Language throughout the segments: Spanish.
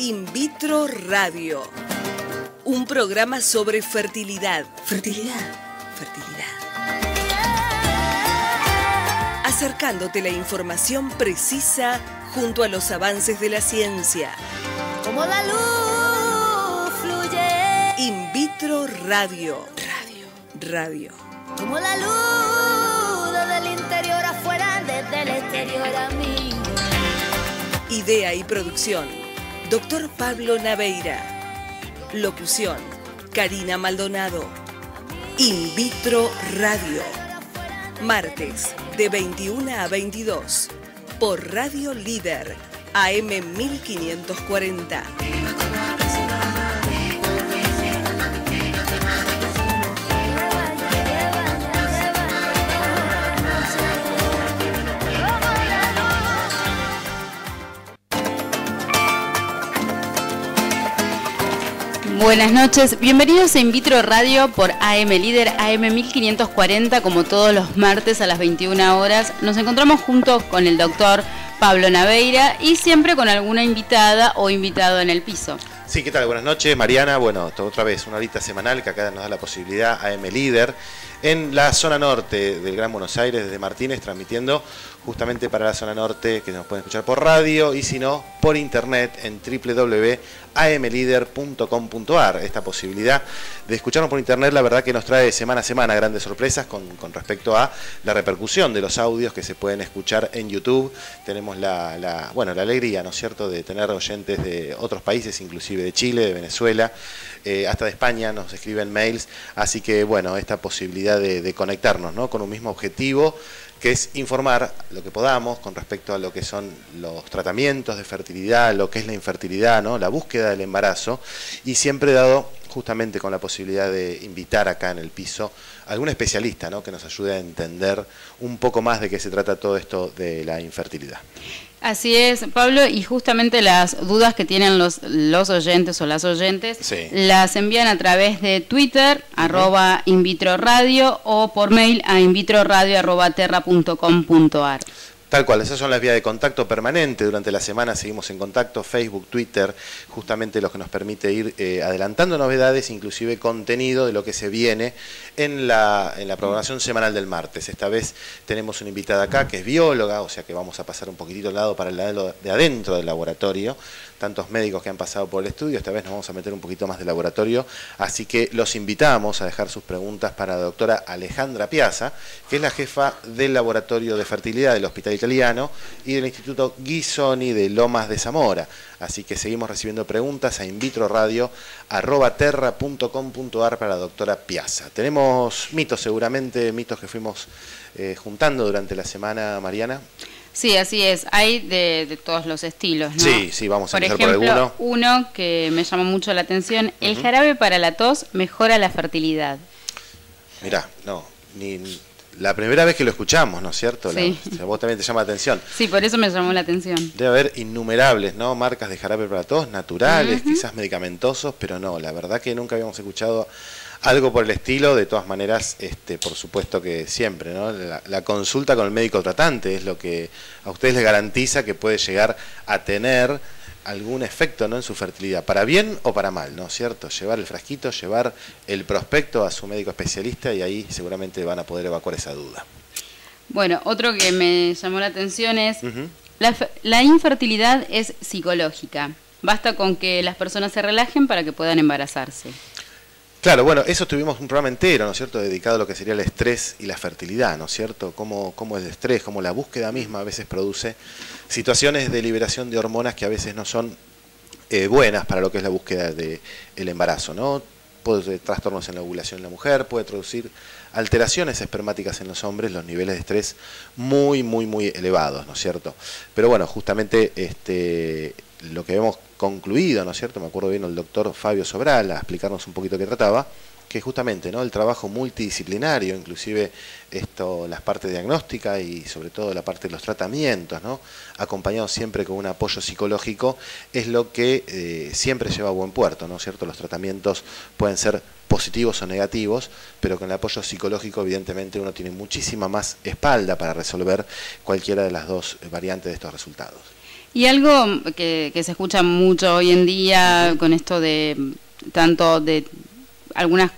In Vitro Radio. Un programa sobre fertilidad. Fertilidad. Acercándote la información precisa junto a los avances de la ciencia. Como la luz fluye. In Vitro Radio. Radio. Como la luz desde el interior afuera, desde el exterior a mí. Idea y producción, Dr. Pablo Naveira. Locución, Karina Maldonado. In Vitro Radio. Martes, de 21 a 22. Por Radio Líder, AM 1540. Buenas noches, bienvenidos a In Vitro Radio por AM Líder, AM 1540, como todos los martes a las 21 horas. Nos encontramos junto con el doctor Pablo Naveira y siempre con alguna invitada o invitado en el piso. Sí, ¿qué tal? Buenas noches, Mariana. Bueno, otra vez una horita semanal que acá nos da la posibilidad AM Líder en la zona norte del Gran Buenos Aires, desde Martínez, transmitiendo justamente para la zona norte, que nos pueden escuchar por radio y si no, por internet en www.amlider.com.ar. Esta posibilidad de escucharnos por internet, la verdad que nos trae semana a semana grandes sorpresas con respecto a la repercusión de los audios que se pueden escuchar en YouTube. Tenemos la alegría, ¿no es cierto?, de tener oyentes de otros países, inclusive de Chile, de Venezuela, hasta de España, nos escriben mails. Así que, bueno, esta posibilidad de conectarnos, ¿no?, con un mismo objetivo, que es informar lo que podamos con respecto a lo que son los tratamientos de fertilidad, lo que es la infertilidad, ¿no?, la búsqueda del embarazo, y siempre dado justamente con la posibilidad de invitar acá en el piso a algún especialista, ¿no?, que nos ayude a entender un poco más de qué se trata todo esto de la infertilidad. Así es, Pablo, y justamente las dudas que tienen los oyentes o las oyentes, sí, las envían a través de Twitter, @invitroradio, o por mail a invitroradio@terra.com.ar. Tal cual, esas son las vías de contacto permanente. Durante la semana seguimos en contacto, Facebook, Twitter, justamente lo que nos permite ir adelantando novedades, inclusive contenido de lo que se viene en la programación semanal del martes. Esta vez tenemos una invitada acá que es bióloga, o sea que vamos a pasar un poquitito al lado para el lado de adentro del laboratorio. Tantos médicos que han pasado por el estudio, esta vez nos vamos a meter un poquito más de laboratorio, así que los invitamos a dejar sus preguntas para la doctora Alejandra Piazza, que es la jefa del Laboratorio de Fertilidad del Hospital Italiano y del Instituto Ghisoni de Lomas de Zamora. Así que seguimos recibiendo preguntas a invitroradio@terra.com.ar para la doctora Piazza. Tenemos mitos seguramente, mitos que fuimos juntando durante la semana, Mariana. Sí, así es. Hay de todos los estilos, ¿no? Sí, vamos a empezar por ejemplo, alguno. Uno que me llamó mucho la atención, el jarabe para la tos mejora la fertilidad. Mirá, la primera vez que lo escuchamos, ¿no es cierto? Sí. Vos también te llama la atención. Sí, por eso me llamó la atención. Debe haber innumerables, ¿no?, marcas de jarabe para tos, naturales, quizás medicamentosos, pero no, la verdad que nunca habíamos escuchado algo por el estilo. De todas maneras, por supuesto que siempre, ¿no?, la consulta con el médico tratante es lo que a ustedes les garantiza que puede llegar a tener algún efecto, ¿no?, en su fertilidad, para bien o para mal, ¿no es cierto? Llevar el frasquito, llevar el prospecto a su médico especialista y ahí seguramente van a poder evacuar esa duda. Bueno, otro que me llamó la atención es la infertilidad es psicológica. Basta con que las personas se relajen para que puedan embarazarse. Claro, bueno, eso tuvimos un programa entero, ¿no es cierto?, dedicado a lo que sería el estrés y la fertilidad, ¿no es cierto? Cómo el estrés, cómo la búsqueda misma a veces produce situaciones de liberación de hormonas que a veces no son buenas para lo que es la búsqueda del embarazo, ¿no? Puede tener trastornos en la ovulación en la mujer, puede producir alteraciones espermáticas en los hombres, los niveles de estrés muy elevados, ¿no es cierto? Pero bueno, justamente lo que hemos concluido, ¿no es cierto?, me acuerdo bien el doctor Fabio Sobral a explicarnos un poquito qué trataba, que justamente, ¿no?, el trabajo multidisciplinario, inclusive las partes diagnósticas y sobre todo la parte de los tratamientos, ¿no?, acompañado siempre con un apoyo psicológico, es lo que siempre lleva a buen puerto, ¿no es cierto? Los tratamientos pueden ser positivos o negativos, pero con el apoyo psicológico evidentemente uno tiene muchísima más espalda para resolver cualquiera de las dos variantes de estos resultados. Y algo que se escucha mucho hoy en día con esto de tanto de algunas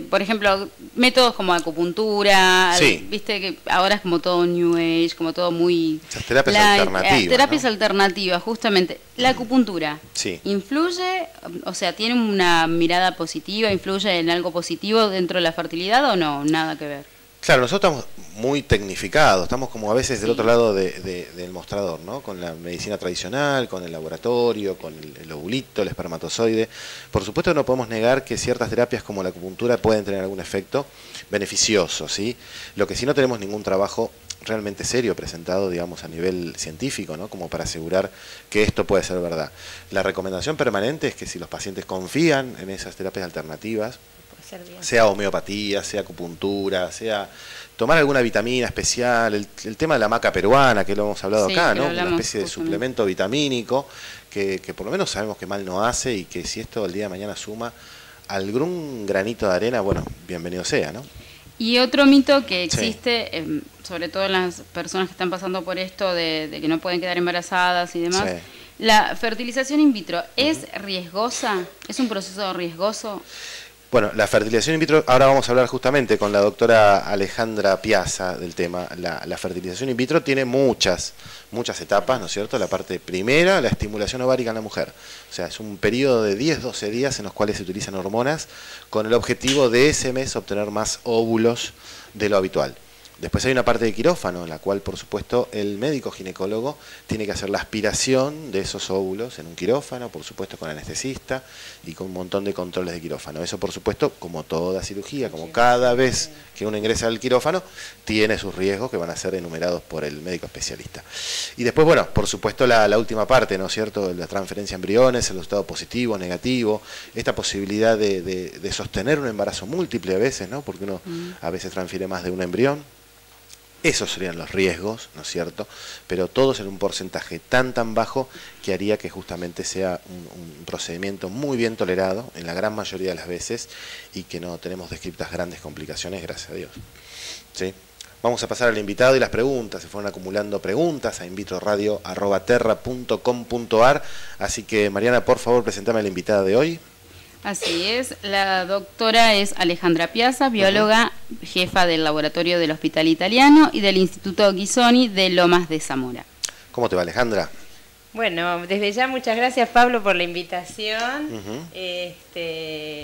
por ejemplo, métodos como acupuntura, sí. Viste que ahora es como todo New Age, como todo muy... Esas terapias alternativas. Terapias ¿no? alternativas, justamente. La acupuntura, sí. ¿influye, o sea, tiene una mirada positiva, influye en algo positivo dentro de la fertilidad o no? Nada que ver. Claro, nosotros estamos muy tecnificados, estamos como a veces del otro lado del mostrador, ¿no? Con la medicina tradicional, con el laboratorio, con el ovulito, el espermatozoide. Por supuesto no podemos negar que ciertas terapias como la acupuntura pueden tener algún efecto beneficioso, ¿sí? Lo que sí no tenemos ningún trabajo realmente serio presentado, digamos, a nivel científico, ¿no? Como para asegurar que esto puede ser verdad. La recomendación permanente es que si los pacientes confían en esas terapias alternativas, sea homeopatía, sea acupuntura, sea tomar alguna vitamina especial, el tema de la maca peruana, que lo hemos hablado acá, ¿no? Una especie de suplemento vitamínico que por lo menos sabemos que mal no hace y que si esto el día de mañana suma algún granito de arena, bueno, bienvenido sea, ¿no? Y otro mito que existe, sobre todo en las personas que están pasando por esto de que no pueden quedar embarazadas y demás, la fertilización in vitro, ¿es riesgosa? ¿Es un proceso riesgoso? Bueno, la fertilización in vitro, ahora vamos a hablar justamente con la doctora Alejandra Piazza del tema. La fertilización in vitro tiene muchas etapas, ¿no es cierto? La parte primera, la estimulación ovárica en la mujer. O sea, es un periodo de 10-12 días en los cuales se utilizan hormonas con el objetivo de ese mes obtener más óvulos de lo habitual. Después hay una parte de quirófano, en la cual, por supuesto, el médico ginecólogo tiene que hacer la aspiración de esos óvulos en un quirófano, por supuesto con anestesista y con un montón de controles de quirófano. Eso, por supuesto, como toda cirugía, como cada vez que uno ingresa al quirófano, tiene sus riesgos que van a ser enumerados por el médico especialista. Y después, bueno, por supuesto, la última parte, ¿no es cierto?, la transferencia de embriones, el resultado positivo, negativo, esta posibilidad de sostener un embarazo múltiple a veces, ¿no?, porque uno a veces transfiere más de un embrión. Esos serían los riesgos, ¿no es cierto? Pero todos en un porcentaje tan bajo que haría que justamente sea un procedimiento muy bien tolerado en la gran mayoría de las veces y que no tenemos descritas grandes complicaciones, gracias a Dios. ¿Sí? Vamos a pasar al invitado y las preguntas. Se fueron acumulando preguntas a invitroradio@terra.com.ar. Así que, Mariana, por favor, presentame a la invitada de hoy. Así es, la doctora es Alejandra Piazza, bióloga, jefa del laboratorio del Hospital Italiano y del Instituto Ghisoni de Lomas de Zamora. ¿Cómo te va, Alejandra? Bueno, desde ya muchas gracias, Pablo, por la invitación.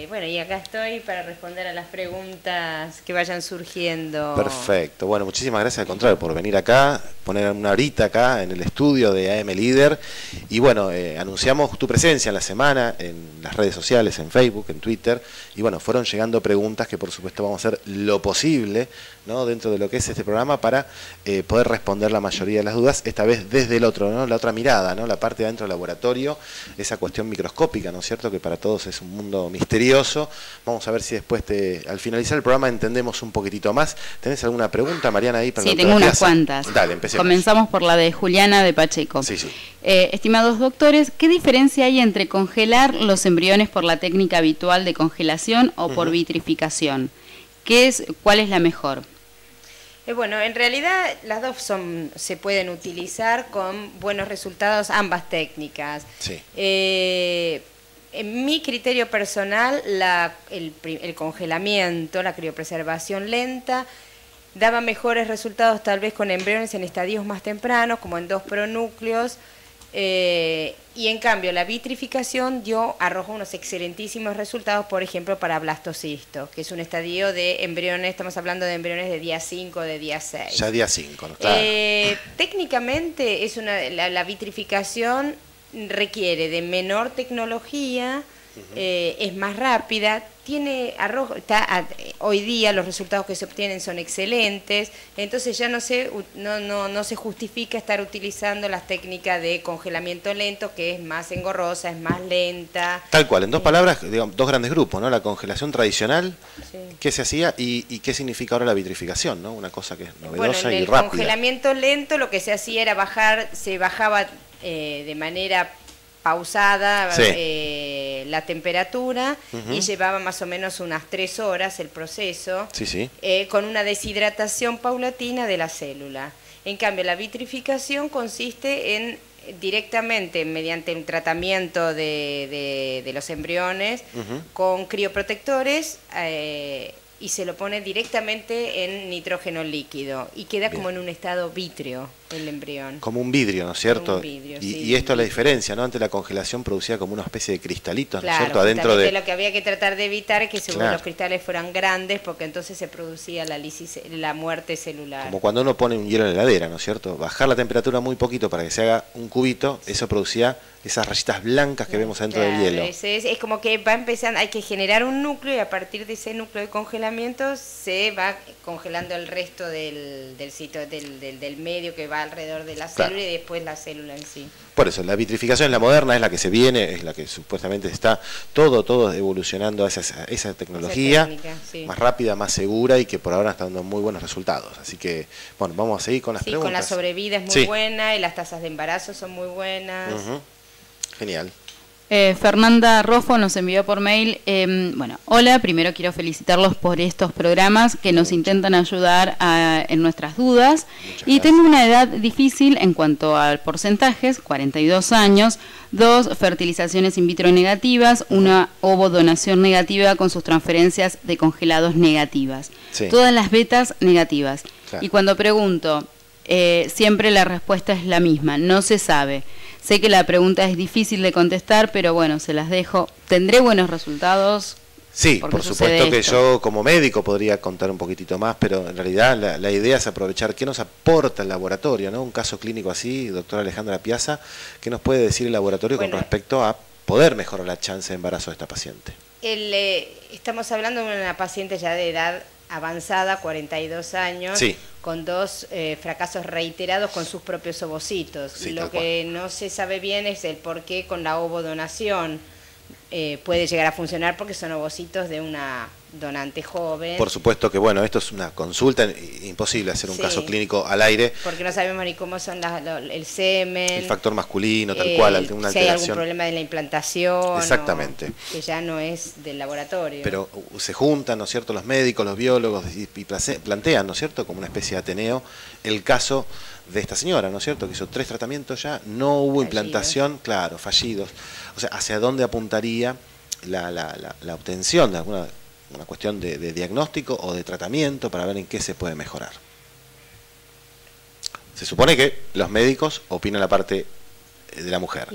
Bueno, y acá estoy para responder a las preguntas que vayan surgiendo. Perfecto. Bueno, muchísimas gracias al contrario por venir acá, poner una horita acá en el estudio de AM Líder. Y bueno, anunciamos tu presencia en la semana en las redes sociales, en Facebook, en Twitter. Y bueno, fueron llegando preguntas que por supuesto vamos a hacer lo posible, ¿no?, dentro de lo que es este programa para poder responder la mayoría de las dudas, esta vez desde el otro, ¿no?, la otra mirada, ¿no?, la parte de adentro del laboratorio, esa cuestión microscópica, ¿no es cierto?, que para todos es un mundo misterioso. Vamos a ver si después, al finalizar el programa, entendemos un poquitito más. ¿Tenés alguna pregunta, Mariana, ahí para Sí, tengo unas cuantas. Dale, empecemos. Comenzamos por la de Juliana de Pacheco. Sí, sí. Estimados doctores, ¿qué diferencia hay entre congelar los embriones por la técnica habitual de congelación o por vitrificación? ¿Cuál es la mejor? Bueno, en realidad las dos se pueden utilizar con buenos resultados, ambas técnicas. Sí. En mi criterio personal, el congelamiento, la criopreservación lenta, daba mejores resultados tal vez con embriones en estadios más tempranos, como en 2 pronúcleos, y en cambio la vitrificación arrojó unos excelentísimos resultados, por ejemplo, para blastocisto, que es un estadio de embriones, estamos hablando de embriones de día 5, de día 6. Ya día 5, ¿no? Claro. Técnicamente la vitrificación requiere de menor tecnología, es más rápida, hoy día los resultados que se obtienen son excelentes, entonces ya no se justifica estar utilizando las técnicas de congelamiento lento, que es más engorrosa, es más lenta. Tal cual, en dos palabras, digamos, dos grandes grupos, ¿no? La congelación tradicional, ¿qué se hacía? Y qué significa ahora la vitrificación, ¿no? Una cosa que es novedosa y rápida. En el congelamiento lento lo que se hacía era se bajaba de manera pausada la temperatura y llevaba más o menos unas 3 horas el proceso, con una deshidratación paulatina de la célula. En cambio, la vitrificación consiste en directamente, mediante un tratamiento de los embriones con crioprotectores, y se lo pone directamente en nitrógeno líquido y queda como en un estado vítreo el embrión. Como un vidrio, ¿no es cierto? Como un vidrio, sí. Y esto es la diferencia, ¿no? Antes la congelación producía como una especie de cristalitos, ¿no es Claro, cierto? Adentro de... lo que había que tratar de evitar es que Claro. los cristales fueran grandes, porque entonces se producía la muerte celular. Como cuando uno pone un hielo en la heladera, ¿no es cierto? Bajar la temperatura muy poquito para que se haga un cubito, eso producía esas rayitas blancas que vemos dentro del hielo. Es como que va empezando, hay que generar un núcleo y a partir de ese núcleo de congelamiento se va congelando el resto del sitio, del medio que va alrededor de la célula y después la célula en sí. Por eso, la vitrificación es la moderna, es la que se viene, es la que supuestamente está todo evolucionando a esa tecnología, Esa técnica, sí. más rápida, más segura y que por ahora está dando muy buenos resultados. Así que, bueno, vamos a seguir con las preguntas. Con la sobrevida es muy buena y las tasas de embarazo son muy buenas. Genial. Fernanda Rofo nos envió por mail, hola, primero quiero felicitarlos por estos programas que nos intentan ayudar en nuestras dudas. Y tengo una edad difícil en cuanto a porcentajes, 42 años, 2 fertilizaciones in vitro negativas, una ovodonación negativa con sus transferencias de congelados negativas. Sí. Todas las betas negativas. Claro. Y cuando pregunto, siempre la respuesta es la misma, no se sabe. Sé que la pregunta es difícil de contestar, pero bueno, se las dejo. ¿Tendré buenos resultados? Sí, por supuesto que esto? yo como médico podría contar un poquitito más, pero en realidad la idea es aprovechar qué nos aporta el laboratorio, ¿no? Un caso clínico así, doctora Alejandra Piazza, ¿qué nos puede decir el laboratorio con respecto a poder mejorar la chance de embarazo de esta paciente? Estamos hablando de una paciente ya de edad avanzada, 42 años, Sí. con 2 fracasos reiterados con sus propios ovocitos. Sí, Lo que no se sabe bien es el por qué con la ovodonación puede llegar a funcionar, porque son ovocitos de una donante joven. Por supuesto que, bueno, esto es una consulta, imposible hacer un caso clínico al aire. Porque no sabemos ni cómo son el semen. El factor masculino, tal cual, una alteración. Si hay algún problema de la implantación. Exactamente. Que ya no es del laboratorio. Pero se juntan, ¿no es cierto?, los médicos, los biólogos, y plantean, ¿no es cierto?, como una especie de Ateneo, el caso de esta señora, ¿no es cierto?, que hizo 3 tratamientos ya, no hubo implantación, claro, fallidos. O sea, ¿hacia dónde apuntaría la obtención de alguna una cuestión de diagnóstico o de tratamiento para ver en qué se puede mejorar? Se supone que los médicos opinan la parte de la mujer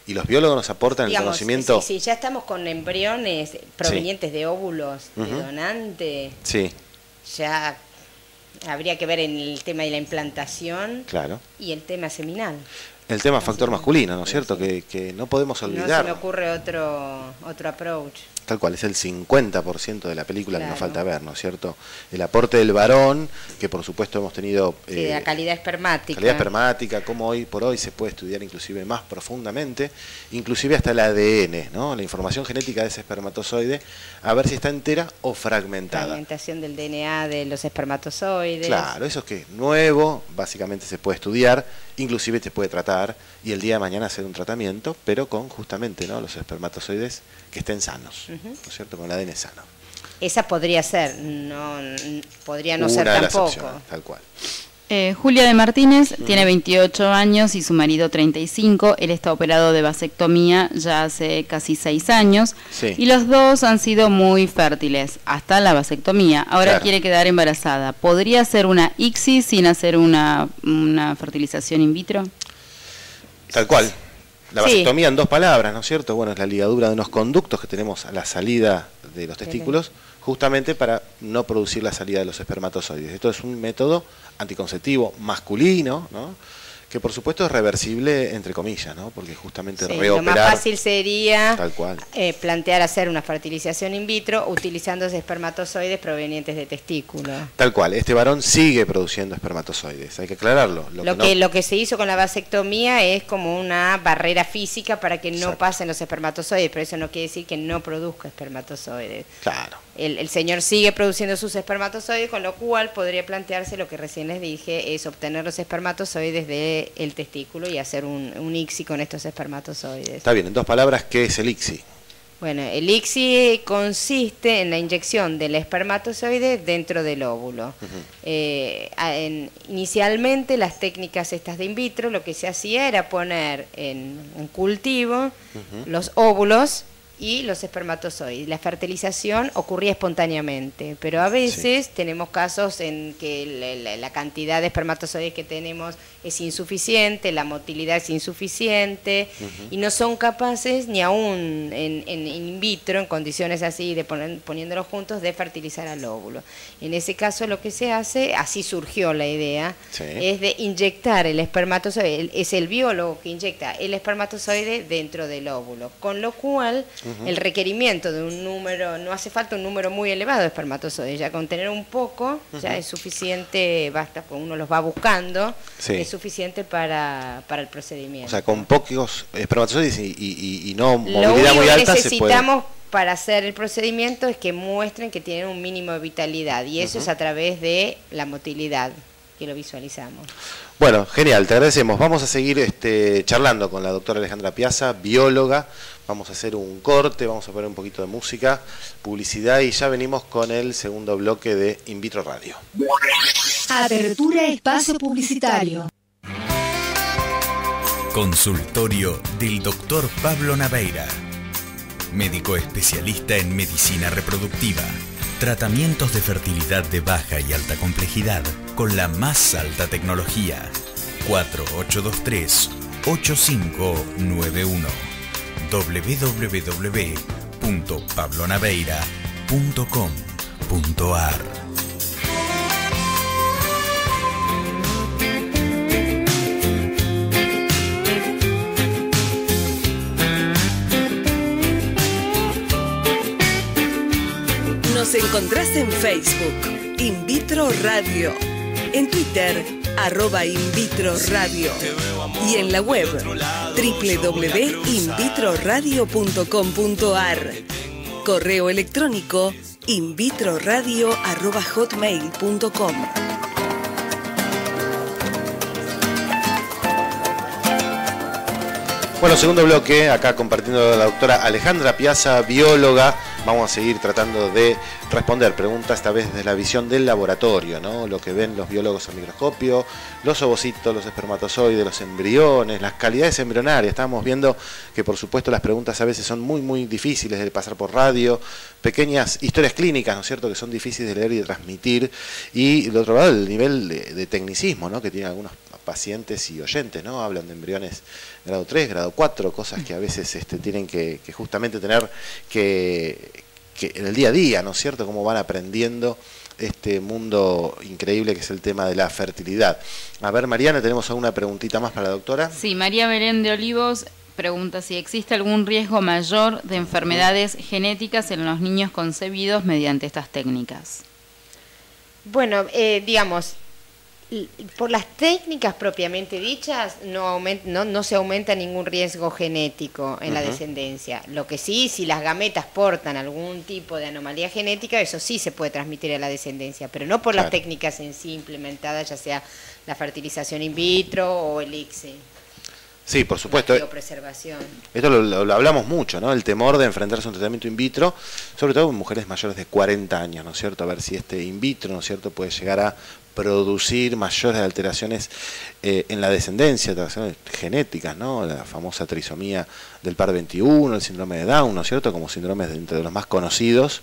y los biólogos nos aportan, digamos, el conocimiento. Si ya estamos con embriones provenientes de óvulos de donante, ya habría que ver en el tema de la implantación y el tema seminal. El tema factor masculino, ¿no es cierto? Que no podemos olvidar. No se me ocurre otro approach. Tal cual, es el 50% de la película que nos falta ver, ¿no es cierto? El aporte del varón, que por supuesto hemos tenido... la calidad espermática. Calidad espermática, como hoy por hoy se puede estudiar inclusive más profundamente, inclusive hasta el ADN, ¿no? La información genética de ese espermatozoide, a ver si está entera o fragmentada. Fragmentación del DNA de los espermatozoides. Claro, eso es que nuevo, básicamente se puede estudiar, inclusive se puede tratar, y el día de mañana hacer un tratamiento, pero con justamente, ¿no?, los espermatozoides que estén sanos, ¿no es cierto?, con el ADN sano. Esa podría ser, podría no ser tampoco. Opciones, tal cual. Julia de Martínez tiene 28 años y su marido 35. Él está operado de vasectomía ya hace casi 6 años. Y los dos han sido muy fértiles hasta la vasectomía. Ahora quiere quedar embarazada. ¿Podría hacer una ICSI sin hacer una fertilización in vitro? Tal cual. La vasectomía en 2 palabras, ¿no es cierto? Bueno, es la ligadura de unos conductos que tenemos a la salida de los testículos, justamente para no producir la salida de los espermatozoides. Esto es un método anticonceptivo masculino, ¿no?, que por supuesto es reversible, entre comillas, ¿no?, porque justamente reoperar... Lo más fácil sería tal cual. Plantear hacer una fertilización in vitro utilizando espermatozoides provenientes de testículos. Tal cual, este varón sigue produciendo espermatozoides, hay que aclararlo. Lo que se hizo con la vasectomía es como una barrera física para que no pasen los espermatozoides, pero eso no quiere decir que no produzca espermatozoides. Claro. El señor sigue produciendo sus espermatozoides, con lo cual podría plantearse lo que recién les dije, es obtener los espermatozoides del testículo y hacer un ICSI con estos espermatozoides. Está bien, en 2 palabras, ¿qué es el ICSI? Bueno, el ICSI consiste en la inyección del espermatozoide dentro del óvulo. Inicialmente las técnicas estas de in vitro lo que se hacía era poner en un cultivo los óvulos y los espermatozoides. La fertilización ocurría espontáneamente, pero a veces tenemos casos en que la cantidad de espermatozoides que tenemos es insuficiente, la motilidad es insuficiente y no son capaces ni aún en in vitro, en condiciones así, de poniéndolos juntos, de fertilizar al óvulo. En ese caso lo que se hace, así surgió la idea, es de inyectar el espermatozoide, es el biólogo que inyecta el espermatozoide dentro del óvulo, con lo cual el requerimiento de un número, no hace falta un número muy elevado de espermatozoides, ya con tener un poco ya es suficiente, basta, uno los va buscando, es suficiente para el procedimiento. O sea, con pocos espermatozoides y no movilidad muy alta. Lo único que necesitamos para hacer el procedimiento es que muestren que tienen un mínimo de vitalidad, y eso es a través de la motilidad, que lo visualizamos. Bueno, genial, te agradecemos. Vamos a seguir charlando con la doctora Alejandra Piazza, bióloga. Vamos a hacer un corte, vamos a poner un poquito de música, publicidad, y ya venimos con el segundo bloque de In Vitro Radio. Apertura espacio publicitario. Consultorio del Dr. Pablo Naveira, médico especialista en medicina reproductiva. Tratamientos de fertilidad de baja y alta complejidad con la más alta tecnología. 4823-8591. www.pablonaveira.com.ar. Nos encontrás en Facebook, In Vitro Radio, en Twitter, @InVitroRadio, y en la web www.invitroradio.com.ar. Correo electrónico invitroradio@hotmail.com. Bueno, segundo bloque, acá compartiendo la doctora Alejandra Piazza, bióloga. Vamos a seguir tratando de responder preguntas, esta vez desde la visión del laboratorio, ¿no? Lo que ven los biólogos al microscopio, los ovocitos, los espermatozoides, los embriones, las calidades embrionarias. Estábamos viendo que, por supuesto, las preguntas a veces son muy, muy difíciles de pasar por radio, pequeñas historias clínicas, ¿no es cierto?, que son difíciles de leer y de transmitir. Y, del otro lado, el nivel de tecnicismo, ¿no?, que tienen algunos pacientes y oyentes, ¿no? Hablan de embriones grado 3, grado 4, cosas que a veces tienen que justamente tener que en el día a día, ¿no es cierto?, cómo van aprendiendo este mundo increíble que es el tema de la fertilidad. A ver, Mariana, ¿tenemos alguna preguntita más para la doctora? Sí, María Belén de Olivos pregunta si existe algún riesgo mayor de enfermedades genéticas en los niños concebidos mediante estas técnicas. Bueno, digamos, por las técnicas propiamente dichas no se aumenta ningún riesgo genético en la descendencia. Lo que sí, si las gametas portan algún tipo de anomalía genética, eso sí se puede transmitir a la descendencia, pero no por las técnicas en sí implementadas, ya sea la fertilización in vitro o el ICSI. Sí, por supuesto. Biopreservación. Esto lo hablamos mucho, ¿no? El temor de enfrentarse a un tratamiento in vitro, sobre todo en mujeres mayores de 40 años, ¿no es cierto? A ver si este in vitro, ¿no es cierto?, puede llegar a producir mayores alteraciones en la descendencia, alteraciones genéticas, ¿no? La famosa trisomía del par 21, el síndrome de Down, ¿no es cierto?, como síndromes entre los más conocidos.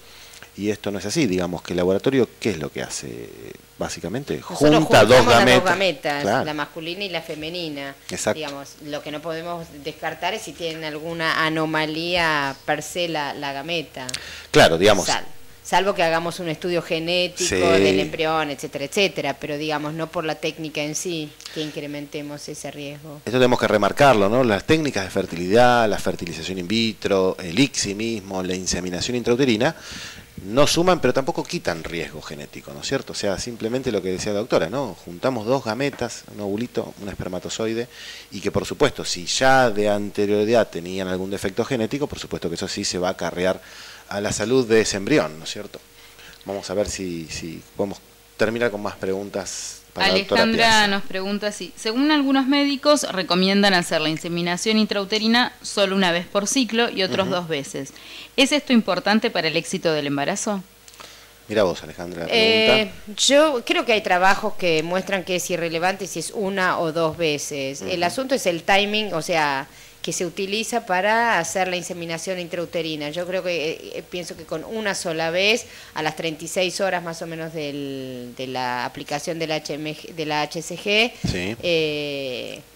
Y esto no es así, digamos que el laboratorio, ¿qué es lo que hace? Básicamente, junta dos gametas, claro, la masculina y la femenina. Exacto. Digamos, lo que no podemos descartar es si tienen alguna anomalía per se la gameta. Claro, digamos. Salvo que hagamos un estudio genético del embrión, etcétera, etcétera, pero digamos, no por la técnica en sí que incrementemos ese riesgo. Esto tenemos que remarcarlo, ¿no? Las técnicas de fertilidad, la fertilización in vitro, el ICSI mismo, la inseminación intrauterina, no suman, pero tampoco quitan riesgo genético, ¿no es cierto? O sea, simplemente lo que decía la doctora, ¿no? Juntamos dos gametas, un ovulito, un espermatozoide, y que, por supuesto, si ya de anterioridad tenían algún defecto genético, por supuesto que eso sí se va a acarrear a la salud de ese embrión, ¿no es cierto? Vamos a ver si podemos terminar con más preguntas para la doctora Alejandra Piazza. nos pregunta si, según algunos médicos, recomiendan hacer la inseminación intrauterina solo una vez por ciclo y otros 2 veces. ¿Es esto importante para el éxito del embarazo? Mira vos, Alejandra, la pregunta. Yo creo que hay trabajos que muestran que es irrelevante si es 1 o 2 veces. El asunto es el timing, o sea, que se utiliza para hacer la inseminación intrauterina. Yo creo que, pienso que con una sola vez, a las 36 horas más o menos de la aplicación de la HCG, Sí.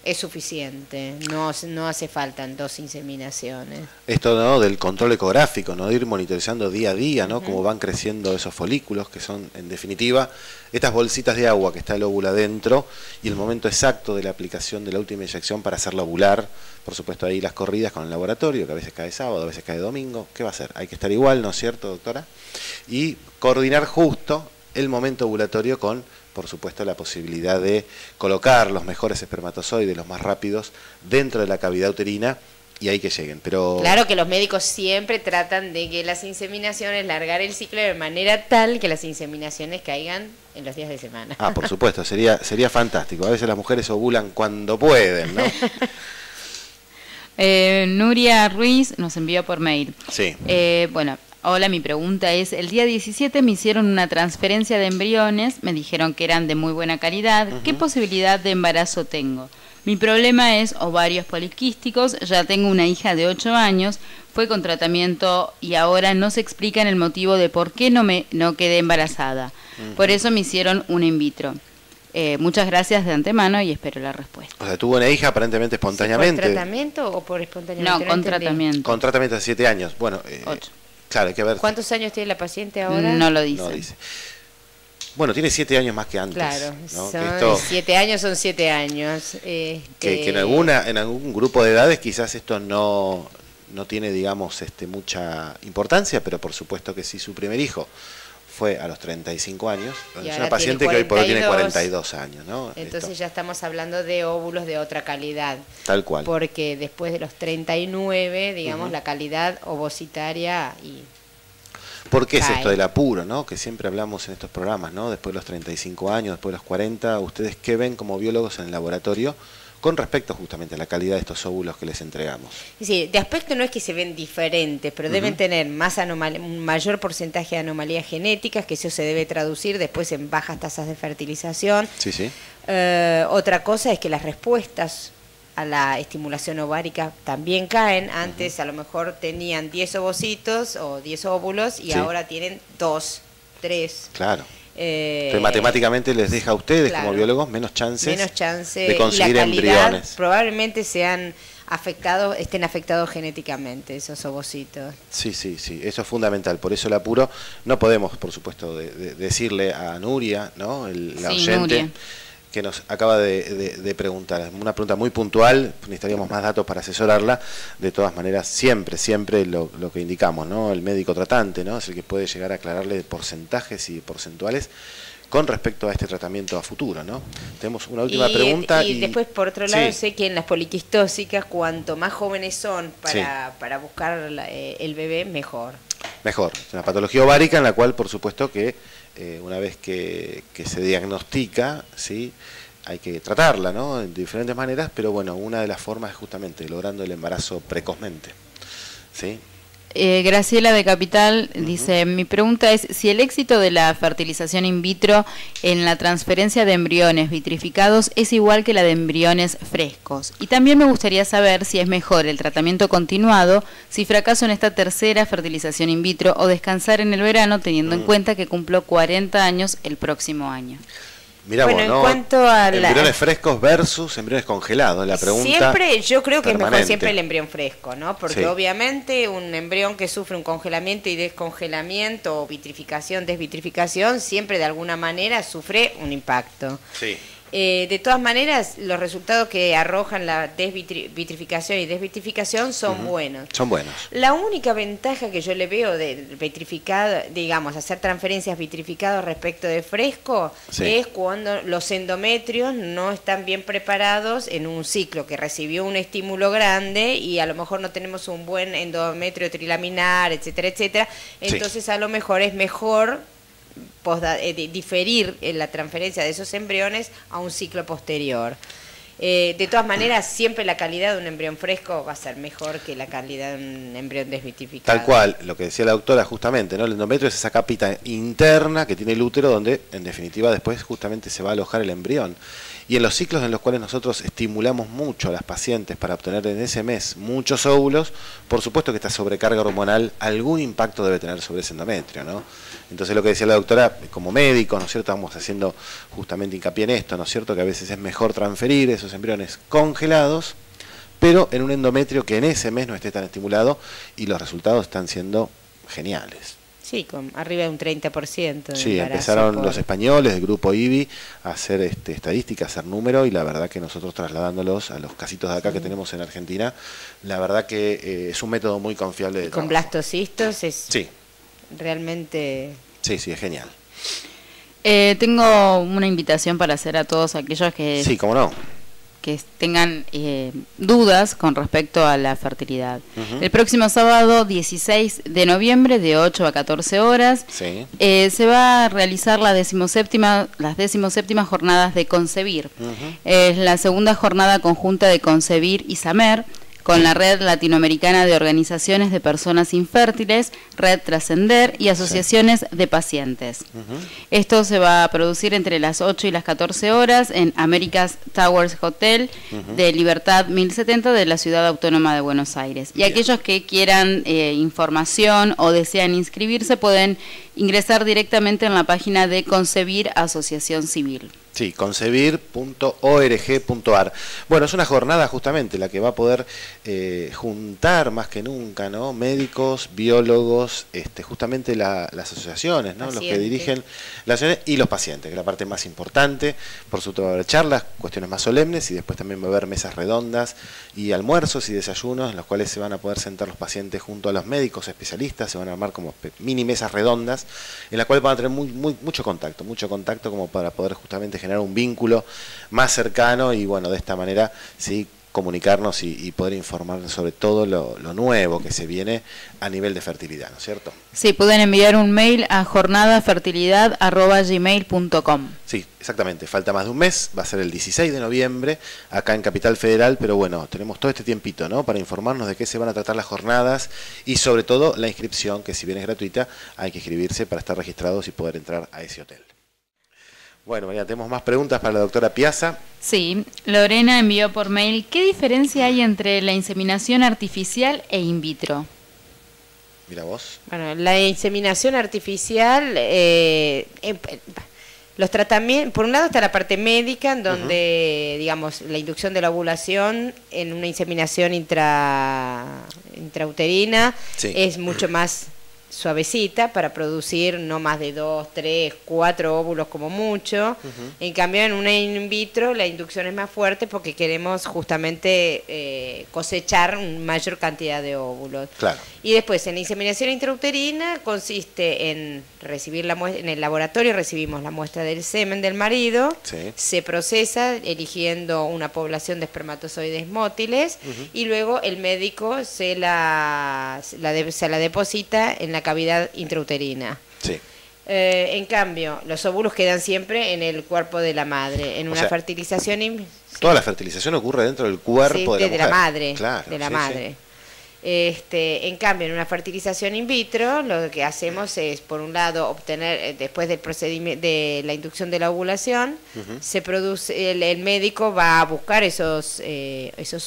Es suficiente. No hace falta 2 inseminaciones. Esto, ¿no?, del control ecográfico, ¿no?, de ir monitorizando día a día, ¿no?, cómo van creciendo esos folículos, que son, en definitiva, estas bolsitas de agua que está el óvulo adentro, y el momento exacto de la aplicación de la última inyección para hacerla ovular. Por supuesto, ahí las corridas con el laboratorio, que a veces cae sábado, a veces cae domingo. ¿Qué va a hacer? Hay que estar igual, ¿no es cierto, doctora? Y coordinar justo el momento ovulatorio con, por supuesto, la posibilidad de colocar los mejores espermatozoides, los más rápidos, dentro de la cavidad uterina, y ahí que lleguen. Pero Claro que los médicos siempre tratan de que las inseminaciones, largar el ciclo de manera tal que las inseminaciones caigan en los días de semana. Ah, por supuesto, sería fantástico. A veces las mujeres ovulan cuando pueden, ¿no? Nuria Ruiz nos envió por mail. Sí. Bueno, hola, mi pregunta es, el día 17 me hicieron una transferencia de embriones, me dijeron que eran de muy buena calidad. ¿Qué posibilidad de embarazo tengo? Mi problema es ovarios poliquísticos, ya tengo una hija de 8 años, fue con tratamiento y ahora no se explican el motivo de por qué no quedé embarazada. Por eso me hicieron un in vitro. Muchas gracias de antemano y espero la respuesta. O sea, tuvo una hija aparentemente espontáneamente. ¿Por tratamiento o por espontáneamente? No, con entendí. tratamiento. Con tratamiento de 7 años. Bueno, 8. claro, hay que ver. ¿Cuántos años tiene la paciente ahora? No lo dice. No dice. Bueno, tiene 7 años más que antes. Claro, ¿no? son Esto, 7 años, son 7 años. que en algún grupo de edades quizás esto no tiene, digamos, mucha importancia, pero por supuesto que sí, su primer hijo fue a los 35 años. Y Es ahora una paciente tiene que hoy por hoy tiene 42 42 años, ¿no? Entonces Esto, ya estamos hablando de óvulos de otra calidad. tal cual. Porque después de los 39, digamos, la calidad ovocitaria y... ¿Por qué es cae. esto del apuro, ¿no?, que siempre hablamos en estos programas, ¿no? Después de los 35 años, después de los 40, ¿ustedes qué ven como biólogos en el laboratorio con respecto justamente a la calidad de estos óvulos que les entregamos? Sí, de aspecto no es que se ven diferentes, pero deben tener un mayor porcentaje de anomalías genéticas, que eso se debe traducir después en bajas tasas de fertilización. Sí, sí. Otra cosa es que las respuestas a la estimulación ovárica también caen. Antes a lo mejor tenían 10 ovocitos o 10 óvulos y Sí. ahora tienen 2, 3. Claro. Entonces, matemáticamente les deja a ustedes, claro, como biólogos, menos chances de conseguir y la calidad embriones. probablemente estén afectados genéticamente esos ovocitos. Sí, sí, sí, eso es fundamental. Por eso el apuro, no podemos, por supuesto, de decirle a Nuria, ¿no?, la Sí, oyente, Nuria, que nos acaba de preguntar. Una pregunta muy puntual, necesitaríamos más datos para asesorarla. De todas maneras, siempre lo que indicamos, ¿no?, el médico tratante, ¿no?, es el que puede llegar a aclararle porcentajes y porcentuales con respecto a este tratamiento a futuro, ¿no? Tenemos una última pregunta. Y después, por otro lado, Sí. sé que en las poliquistósicas, cuanto más jóvenes son para buscar el bebé, mejor. Mejor. Es una patología ovárica en la cual, por supuesto, que una vez que se diagnostica, ¿sí?, hay que tratarla, ¿no?, de diferentes maneras, pero bueno, una de las formas es justamente logrando el embarazo precozmente, ¿sí? Graciela de Capital dice, mi pregunta es si el éxito de la fertilización in vitro en la transferencia de embriones vitrificados es igual que la de embriones frescos. Y también me gustaría saber si es mejor el tratamiento continuado, si fracaso en esta tercera fertilización in vitro o descansar en el verano teniendo en cuenta que cumplo 40 años el próximo año. Mirá Bueno, vos, en ¿no? cuanto a Embriones frescos versus embriones congelados. La pregunta siempre, yo creo que es mejor permanente. siempre el embrión fresco, ¿no? Porque Sí. obviamente un embrión que sufre un congelamiento y descongelamiento o vitrificación, desvitrificación, siempre de alguna manera sufre un impacto. Sí. De todas maneras, los resultados que arrojan la vitrificación y desvitrificación son buenos. Son buenos. La única ventaja que yo le veo de vitrificado, digamos, hacer transferencias vitrificadas respecto de fresco, Sí. es cuando los endometrios no están bien preparados en un ciclo que recibió un estímulo grande y a lo mejor no tenemos un buen endometrio trilaminar, etcétera, etcétera. Sí. Entonces a lo mejor es mejor diferir la transferencia de esos embriones a un ciclo posterior. De todas maneras, siempre la calidad de un embrión fresco va a ser mejor que la calidad de un embrión desmitificado. Tal cual, lo que decía la doctora justamente, ¿no? El endometrio es esa capita interna que tiene el útero donde, en definitiva, después justamente se va a alojar el embrión. Y en los ciclos en los cuales nosotros estimulamos mucho a las pacientes para obtener en ese mes muchos óvulos, por supuesto que esta sobrecarga hormonal algún impacto debe tener sobre ese endometrio, ¿no? Entonces lo que decía la doctora, como médicos, ¿no es cierto?, estamos haciendo justamente hincapié en esto, ¿no es cierto?, que a veces es mejor transferir esos embriones congelados, pero en un endometrio que en ese mes no esté tan estimulado, y los resultados están siendo geniales. Sí, con arriba de un 30%. Sí, empezaron los españoles del grupo IBI a hacer estadísticas, a hacer número, y la verdad que nosotros trasladándolos a los casitos de acá que tenemos en Argentina, la verdad que es un método muy confiable de con trabajo. blastocistos es Sí. realmente... Sí, es genial. Tengo una invitación para hacer a todos aquellos que... Sí, cómo no. Que tengan dudas con respecto a la fertilidad. El próximo sábado 16 de noviembre de 8 a 14 horas Sí. Se va a realizar las 17ª jornadas de Concebir. Es la segunda jornada conjunta de Concebir y Samer con la Red Latinoamericana de Organizaciones de Personas Infértiles, Red Trascender y asociaciones de pacientes. Esto se va a producir entre las 8 y las 14 horas en America's Towers Hotel de Libertad 1070 de la Ciudad Autónoma de Buenos Aires. Y aquellos que quieran información o desean inscribirse pueden ingresar directamente en la página de Concebir Asociación Civil. Sí, concebir.org.ar. Bueno, es una jornada justamente la que va a poder juntar más que nunca, ¿no?, médicos, biólogos, justamente las asociaciones, ¿no?, los que dirigen las asociaciones, y los pacientes, que es la parte más importante. Por supuesto va a haber charlas, cuestiones más solemnes, y después también va a haber mesas redondas y almuerzos y desayunos en los cuales se van a poder sentar los pacientes junto a los médicos especialistas. Se van a armar como mini mesas redondas en las cuales van a tener mucho contacto como para poder justamente generar un vínculo más cercano, y bueno, de esta manera sí comunicarnos y poder informar sobre todo lo nuevo que se viene a nivel de fertilidad, ¿no es cierto? Sí, pueden enviar un mail a jornadafertilidad@gmail.com. Sí, exactamente, falta más de un mes, va a ser el 16 de noviembre acá en Capital Federal, pero bueno, tenemos todo este tiempito, ¿no?, para informarnos de qué se van a tratar las jornadas, y sobre todo la inscripción, que si bien es gratuita, hay que inscribirse para estar registrados y poder entrar a ese hotel. Bueno, María, tenemos más preguntas para la doctora Piazza. Sí, Lorena envió por mail: ¿qué diferencia hay entre la inseminación artificial e in vitro? Mira vos. Bueno, la inseminación artificial, los tratamientos, por un lado está la parte médica, en donde, digamos, la inducción de la ovulación en una inseminación intrauterina es mucho más suavecita para producir no más de 2, 3, 4 óvulos como mucho. En cambio, en una in vitro la inducción es más fuerte porque queremos justamente cosechar una mayor cantidad de óvulos. Claro. Y después, en la inseminación intrauterina consiste en recibir la muestra, en el laboratorio recibimos la muestra del semen del marido, se procesa eligiendo una población de espermatozoides mótiles, y luego el médico se la deposita en la cavidad intrauterina. Sí. En cambio, los óvulos quedan siempre en el cuerpo de la madre. En una fertilización... Toda la fertilización ocurre dentro del cuerpo de la mujer. Madre. Claro, de la madre. En cambio, en una fertilización in vitro, lo que hacemos es, por un lado, obtener, después del procedimiento de la inducción de la ovulación, se produce, el médico va a buscar esos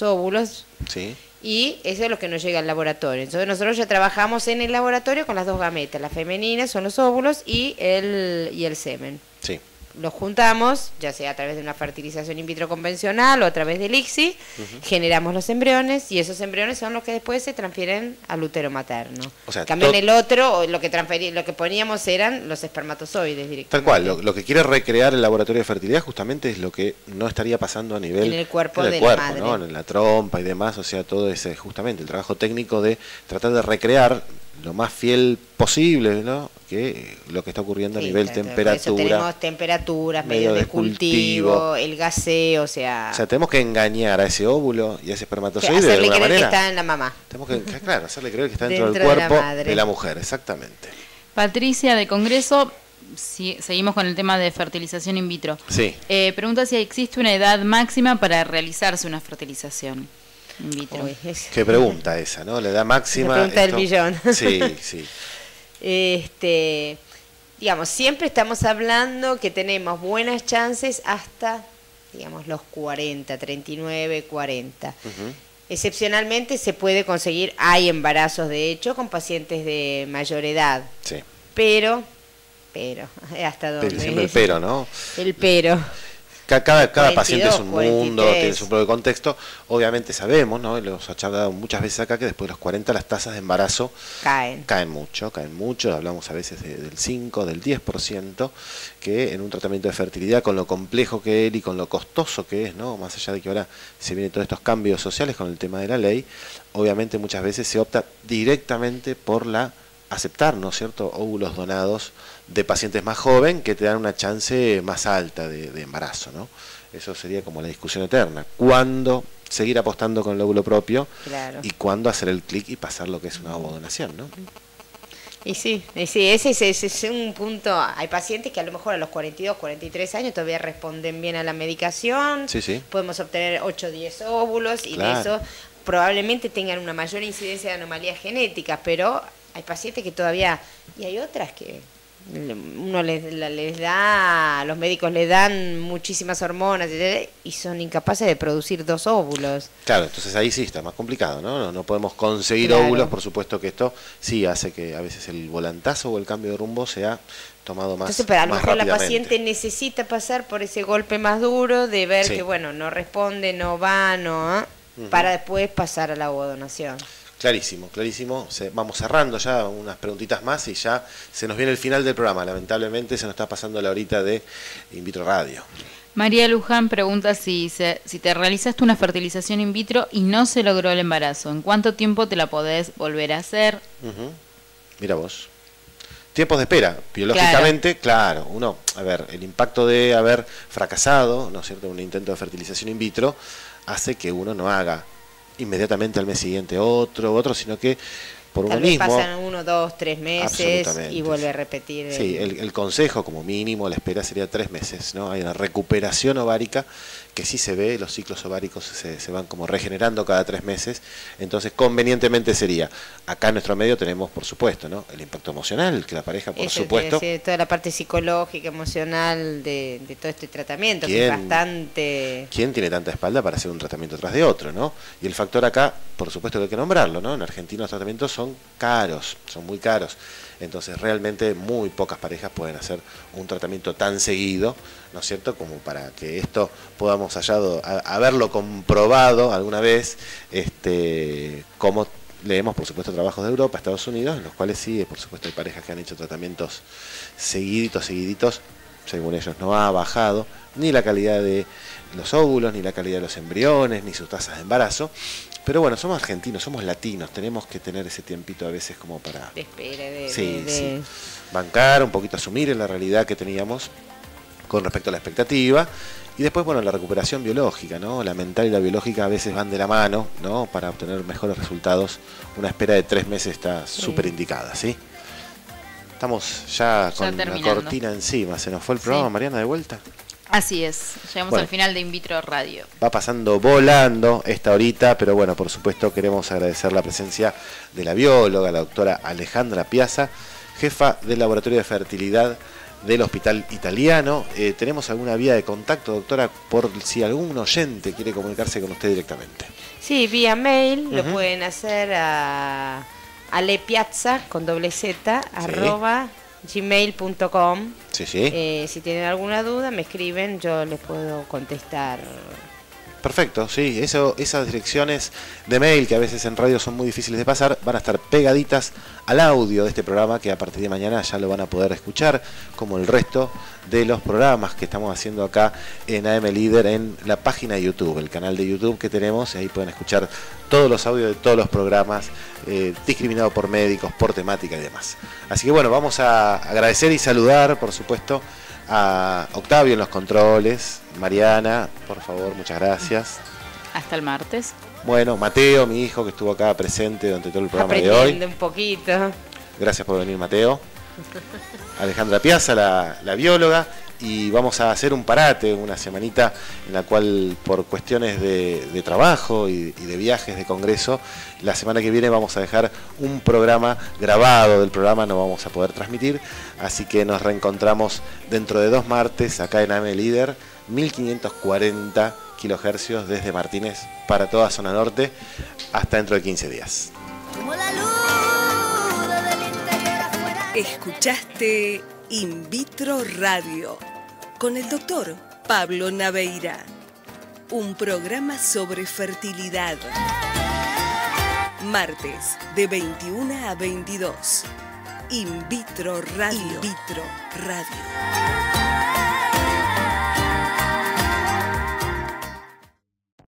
óvulos. Sí. Y eso es lo que nos llega al laboratorio. Entonces nosotros ya trabajamos en el laboratorio con las dos gametas. Las femeninas son los óvulos y el semen. Sí. Los juntamos, ya sea a través de una fertilización in vitro convencional o a través del ICSI, generamos los embriones, y esos embriones son los que después se transfieren al útero materno. O sea, también el otro, lo que poníamos eran los espermatozoides directamente. Tal cual, lo que quiere recrear el laboratorio de fertilidad justamente es lo que no estaría pasando a nivel en el cuerpo de la madre, ¿no?, en la trompa y demás. O sea, todo ese, justamente el trabajo técnico de tratar de recrear lo más fiel posible, ¿no?, que lo que está ocurriendo a nivel temperatura. Eso tenemos temperaturas, medios de cultivo, el gaseo, o sea, tenemos que engañar a ese óvulo y a ese espermatozoide hacerle de alguna creer manera. Que está en la mamá. Tenemos que, claro, hacerle creer que está dentro del cuerpo de la mujer, exactamente. Patricia de Congreso seguimos con el tema de fertilización in vitro. Sí. Pregunta si existe una edad máxima para realizarse una fertilización in vitro. Uy, Qué pregunta esa, ¿no? La edad máxima. La pregunta del millón. Sí, sí. Digamos, siempre estamos hablando que tenemos buenas chances hasta, digamos, los 40, 39, 40. Ujú. Excepcionalmente se puede conseguir, hay embarazos de hecho con pacientes de mayor edad, Sí. pero, ¿hasta dónde? Siempre el pero, ¿no? El pero. Cada 42, paciente es un mundo, 43. tiene su propio contexto. Obviamente sabemos, ¿no? Y lo hemos charlado muchas veces acá, que después de los 40 las tasas de embarazo Caen. caen mucho. Hablamos a veces del 5, del 10%, que en un tratamiento de fertilidad, con lo complejo que es y con lo costoso que es, ¿no? Más allá de que ahora se vienen todos estos cambios sociales con el tema de la ley, obviamente muchas veces se opta directamente por aceptar, ¿no es cierto?, óvulos donados de pacientes más jóvenes que te dan una chance más alta de embarazo, ¿no? Eso sería como la discusión eterna. ¿Cuándo seguir apostando con el óvulo propio? Claro. Y cuándo hacer el clic y pasar lo que es una ovodonación, ¿no? Y sí, ese es un punto. Hay pacientes que a lo mejor a los 42, 43 años todavía responden bien a la medicación. Sí, sí. Podemos obtener 8 o 10 óvulos y Claro. de eso probablemente tengan una mayor incidencia de anomalías genéticas, pero hay pacientes que todavía... Y hay otras que uno les da, los médicos les dan muchísimas hormonas y son incapaces de producir 2 óvulos. Claro, entonces ahí sí está más complicado, ¿no? No podemos conseguir Claro. óvulos, por supuesto que esto sí hace que a veces el volantazo o el cambio de rumbo sea tomado más Entonces, pero a lo más mejor la rápidamente. paciente necesita pasar por ese golpe más duro de ver Sí. que, bueno, no responde, no va, para después pasar a la ovodonación. Clarísimo, clarísimo. Vamos cerrando ya unas preguntitas más y ya se nos viene el final del programa. Lamentablemente se nos está pasando la horita de In Vitro Radio. María Luján pregunta si te realizaste una fertilización in vitro y no se logró el embarazo, ¿en cuánto tiempo te la podés volver a hacer? Ujú. Mira vos. Tiempos de espera, biológicamente, claro, uno, a ver, el impacto de haber fracasado, ¿no es cierto?, un intento de fertilización in vitro, hace que uno no haga inmediatamente al mes siguiente otro, sino que por uno Tal vez mismo... pasan 1, 2, 3 meses Absolutamente. y vuelve a repetir. Sí, el consejo como mínimo, la espera sería 3 meses, ¿no? Hay una recuperación ovárica que sí se ve, los ciclos ováricos se van como regenerando cada 3 meses, entonces convenientemente sería, acá en nuestro medio tenemos por supuesto, ¿no?, el impacto emocional, que la pareja por Eso supuesto... quiere decir, toda la parte psicológica, emocional de todo este tratamiento, que es ¿Quién? bastante... ¿Quién tiene tanta espalda para hacer un tratamiento tras de otro, ¿no? Y el factor acá, por supuesto que hay que nombrarlo, ¿no? En Argentina los tratamientos son caros, son muy caros. Entonces realmente muy pocas parejas pueden hacer un tratamiento tan seguido, ¿no es cierto?, como para que esto podamos haberlo comprobado alguna vez, como leemos por supuesto trabajos de Europa, Estados Unidos, en los cuales sí, por supuesto hay parejas que han hecho tratamientos seguiditos, según ellos no ha bajado ni la calidad de los óvulos, ni la calidad de los embriones, ni sus tasas de embarazo. Pero bueno, somos argentinos, somos latinos, tenemos que tener ese tiempito a veces como para... de espera, Sí. Bancar, un poquito asumir en la realidad que teníamos con respecto a la expectativa. Y después, bueno, la recuperación biológica, ¿no? La mental y la biológica a veces van de la mano, ¿no? Para obtener mejores resultados. Una espera de 3 meses está súper indicada, ¿sí? Estamos ya con la terminando. cortina encima. ¿Se nos fue el programa, Sí. Mariana, de vuelta? Así es, llegamos Bueno. al final de In Vitro Radio. Va pasando volando esta horita, pero bueno, por supuesto queremos agradecer la presencia de la bióloga, la doctora Alejandra Piazza, jefa del Laboratorio de Fertilidad del Hospital Italiano. ¿Tenemos alguna vía de contacto, doctora, por si algún oyente quiere comunicarse con usted directamente? Sí, vía mail, lo Ujú. pueden hacer a alepiazza, con doble Z, @ gmail.com. Sí, sí. Si tienen alguna duda, me escriben, yo les puedo contestar. Perfecto, sí, esas direcciones de mail que a veces en radio son muy difíciles de pasar, van a estar pegaditas al audio de este programa, que a partir de mañana ya lo van a poder escuchar, como el resto de los programas que estamos haciendo acá en AM Líder, en la página de YouTube, el canal de YouTube que tenemos, y ahí pueden escuchar todos los audios de todos los programas, discriminados por médicos, por temática y demás. Así que bueno, vamos a agradecer y saludar, por supuesto, a Octavio en los controles, Mariana, por favor, muchas gracias. Hasta el martes. Bueno, Mateo, mi hijo, que estuvo acá presente durante todo el programa de hoy. Aprendiendo un poquito. Gracias por venir, Mateo. Alejandra Piazza, la bióloga, y vamos a hacer un parate, una semanita en la cual por cuestiones de trabajo y de viajes de congreso, la semana que viene vamos a dejar un programa grabado del programa, no vamos a poder transmitir, así que nos reencontramos dentro de 2 martes acá en AM Líder, 1540 kilohercios desde Martínez para toda zona norte, hasta dentro de 15 días. Como la luz del interior afuera. Escuchaste In Vitro Radio con el doctor Pablo Naveira, un programa sobre fertilidad. Martes de 21 a 22. In Vitro Radio. In Vitro Radio.